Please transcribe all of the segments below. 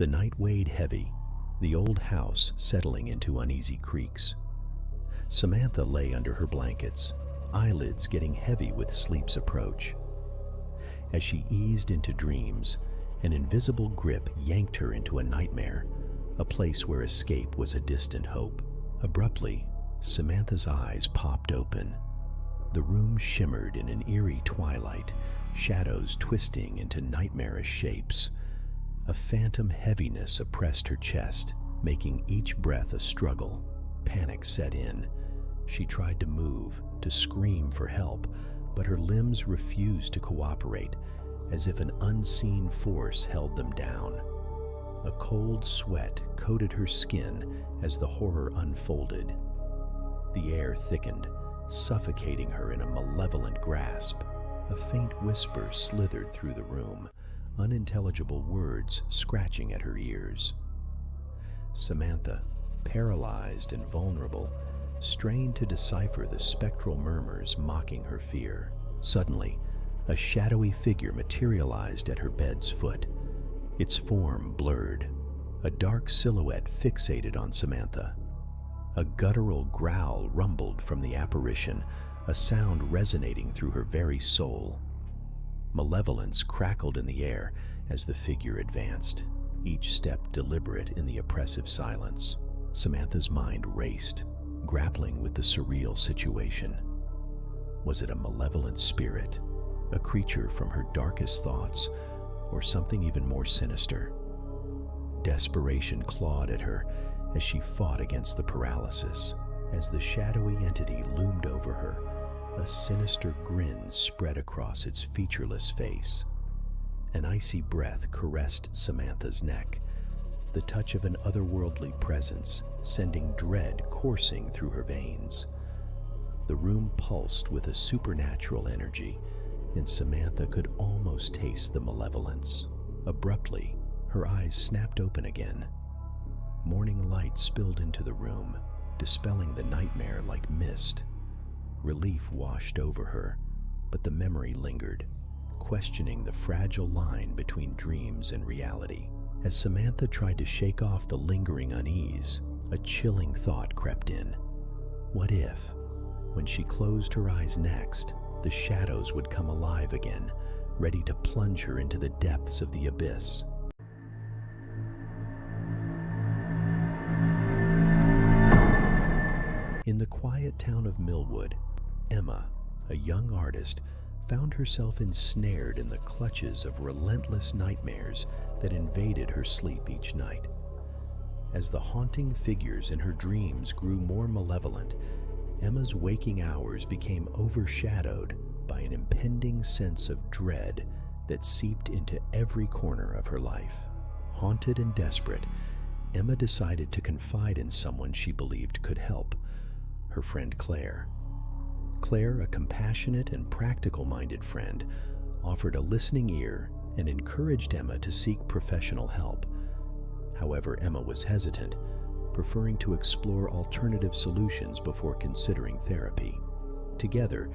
The night weighed heavy, the old house settling into uneasy creaks. Samantha lay under her blankets, eyelids getting heavy with sleep's approach. As she eased into dreams, an invisible grip yanked her into a nightmare, a place where escape was a distant hope. Abruptly, Samantha's eyes popped open. The room shimmered in an eerie twilight, shadows twisting into nightmarish shapes. A phantom heaviness oppressed her chest, making each breath a struggle. Panic set in. She tried to move, to scream for help, but her limbs refused to cooperate, as if an unseen force held them down. A cold sweat coated her skin as the horror unfolded. The air thickened, suffocating her in a malevolent grasp. A faint whisper slithered through the room, unintelligible words scratching at her ears. Samantha, paralyzed and vulnerable, strained to decipher the spectral murmurs mocking her fear. Suddenly, a shadowy figure materialized at her bed's foot, its form blurred. A dark silhouette fixated on Samantha. A guttural growl rumbled from the apparition, a sound resonating through her very soul. Malevolence crackled in the air as the figure advanced, each step deliberate in the oppressive silence. Samantha's mind raced, grappling with the surreal situation. Was it a malevolent spirit, a creature from her darkest thoughts, or something even more sinister? Desperation clawed at her as she fought against the paralysis. As the shadowy entity loomed over her, a sinister grin spread across its featureless face. An icy breath caressed Samantha's neck, the touch of an otherworldly presence sending dread coursing through her veins. The room pulsed with a supernatural energy, and Samantha could almost taste the malevolence. Abruptly, her eyes snapped open again. Morning light spilled into the room, dispelling the nightmare like mist. Relief washed over her, but the memory lingered, questioning the fragile line between dreams and reality. As Samantha tried to shake off the lingering unease, a chilling thought crept in. What if, when she closed her eyes next, the shadows would come alive again, ready to plunge her into the depths of the abyss? In the quiet town of Millwood, Emma, a young artist, found herself ensnared in the clutches of relentless nightmares that invaded her sleep each night. As the haunting figures in her dreams grew more malevolent, Emma's waking hours became overshadowed by an impending sense of dread that seeped into every corner of her life. Haunted and desperate, Emma decided to confide in someone she believed could help: her friend Claire. Claire, a compassionate and practical-minded friend, offered a listening ear and encouraged Emma to seek professional help. However, Emma was hesitant, preferring to explore alternative solutions before considering therapy. Together,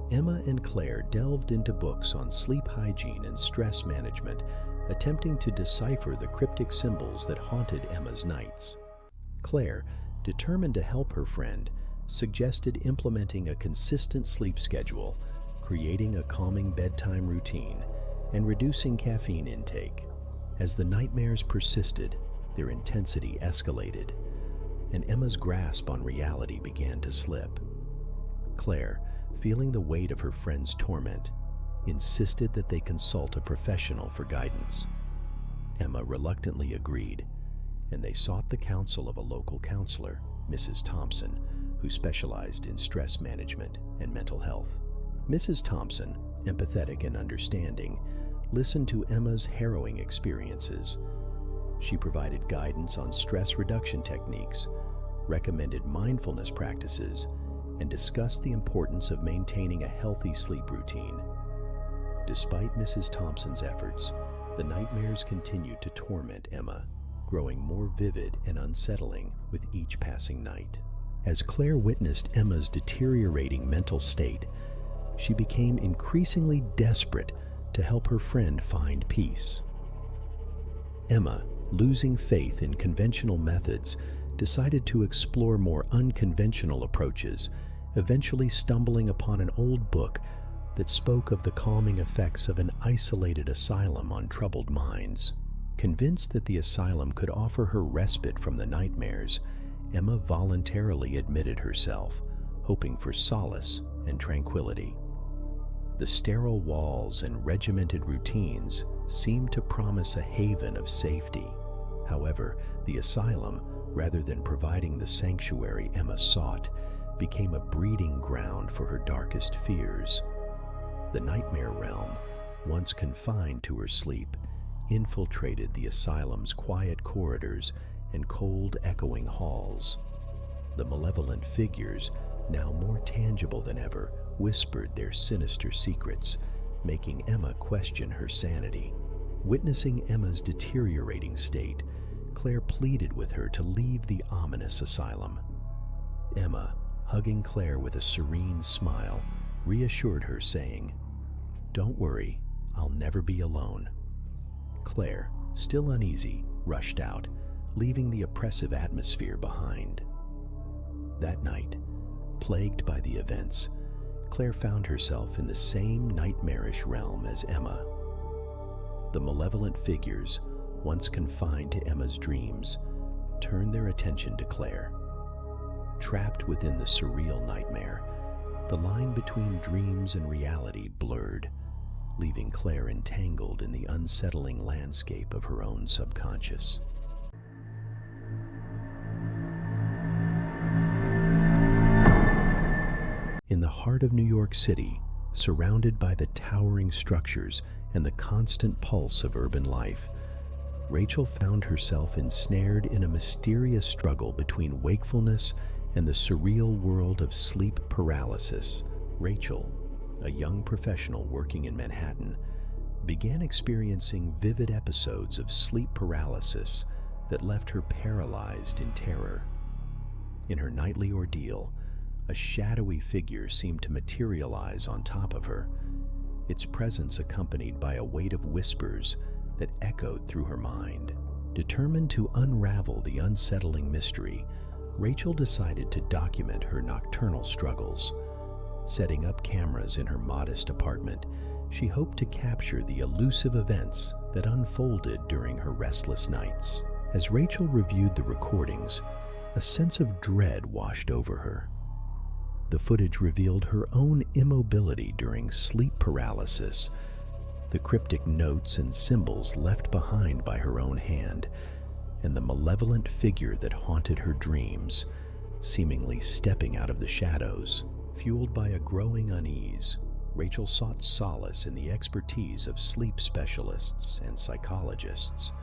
Emma and Claire delved into books on sleep hygiene and stress management, attempting to decipher the cryptic symbols that haunted Emma's nights. Claire, determined to help her friend, suggested implementing a consistent sleep schedule, creating a calming bedtime routine, and reducing caffeine intake. As the nightmares persisted, their intensity escalated, and Emma's grasp on reality began to slip. Claire, feeling the weight of her friend's torment, insisted that they consult a professional for guidance. Emma reluctantly agreed, and they sought the counsel of a local counselor, Mrs. Thompson, who specialized in stress management and mental health. Mrs. Thompson, empathetic and understanding, listened to Emma's harrowing experiences. She provided guidance on stress reduction techniques, recommended mindfulness practices, and discussed the importance of maintaining a healthy sleep routine. Despite Mrs. Thompson's efforts, the nightmares continued to torment Emma, growing more vivid and unsettling with each passing night. As Claire witnessed Emma's deteriorating mental state, she became increasingly desperate to help her friend find peace. Emma, losing faith in conventional methods, decided to explore more unconventional approaches, eventually stumbling upon an old book that spoke of the calming effects of an isolated asylum on troubled minds. Convinced that the asylum could offer her respite from the nightmares, Emma voluntarily admitted herself, hoping for solace and tranquility. The sterile walls and regimented routines seemed to promise a haven of safety. However, the asylum, rather than providing the sanctuary Emma sought, became a breeding ground for her darkest fears. The nightmare realm, once confined to her sleep, infiltrated the asylum's quiet corridors and cold, echoing halls. The malevolent figures, now more tangible than ever, whispered their sinister secrets, making Emma question her sanity. Witnessing Emma's deteriorating state, Claire pleaded with her to leave the ominous asylum. Emma, hugging Claire with a serene smile, reassured her, saying, "Don't worry, I'll never be alone." Claire, still uneasy, rushed out, leaving the oppressive atmosphere behind. That night, plagued by the events, Claire found herself in the same nightmarish realm as Emma. The malevolent figures, once confined to Emma's dreams, turned their attention to Claire. Trapped within the surreal nightmare, the line between dreams and reality blurred, leaving Claire entangled in the unsettling landscape of her own subconscious. In the heart of New York City, surrounded by the towering structures and the constant pulse of urban life, Rachel found herself ensnared in a mysterious struggle between wakefulness and the surreal world of sleep paralysis. Rachel, a young professional working in Manhattan, began experiencing vivid episodes of sleep paralysis that left her paralyzed in terror. In her nightly ordeal, a shadowy figure seemed to materialize on top of her, its presence accompanied by a weight of whispers that echoed through her mind. Determined to unravel the unsettling mystery, Rachel decided to document her nocturnal struggles. Setting up cameras in her modest apartment, she hoped to capture the elusive events that unfolded during her restless nights. As Rachel reviewed the recordings, a sense of dread washed over her. The footage revealed her own immobility during sleep paralysis, the cryptic notes and symbols left behind by her own hand, and the malevolent figure that haunted her dreams, seemingly stepping out of the shadows. Fueled by a growing unease, Rachel sought solace in the expertise of sleep specialists and psychologists.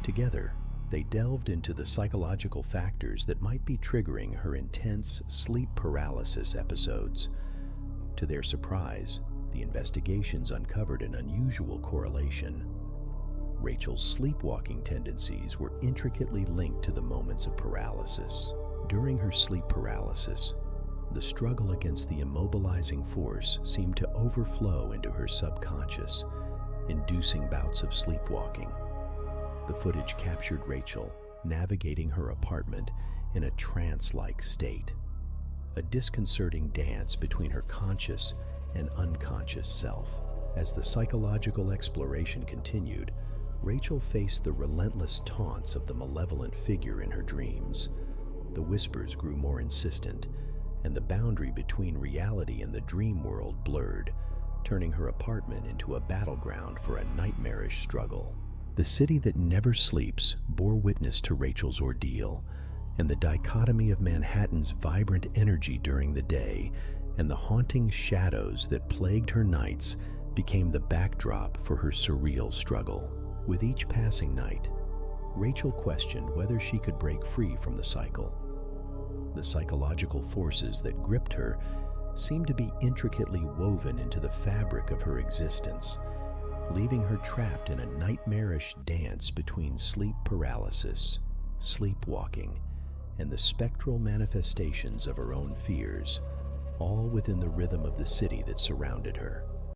Together, they delved into the psychological factors that might be triggering her intense sleep paralysis episodes. To their surprise, the investigations uncovered an unusual correlation. Rachel's sleepwalking tendencies were intricately linked to the moments of paralysis. During her sleep paralysis, the struggle against the immobilizing force seemed to overflow into her subconscious, inducing bouts of sleepwalking. The footage captured Rachel navigating her apartment in a trance-like state, a disconcerting dance between her conscious and unconscious self. As the psychological exploration continued, Rachel faced the relentless taunts of the malevolent figure in her dreams. The whispers grew more insistent, and the boundary between reality and the dream world blurred, turning her apartment into a battleground for a nightmarish struggle. The city that never sleeps bore witness to Rachel's ordeal, and the dichotomy of Manhattan's vibrant energy during the day and the haunting shadows that plagued her nights became the backdrop for her surreal struggle. With each passing night, Rachel questioned whether she could break free from the cycle. The psychological forces that gripped her seemed to be intricately woven into the fabric of her existence, leaving her trapped in a nightmarish dance between sleep paralysis, sleepwalking, and the spectral manifestations of her own fears, all within the rhythm of the city that surrounded her.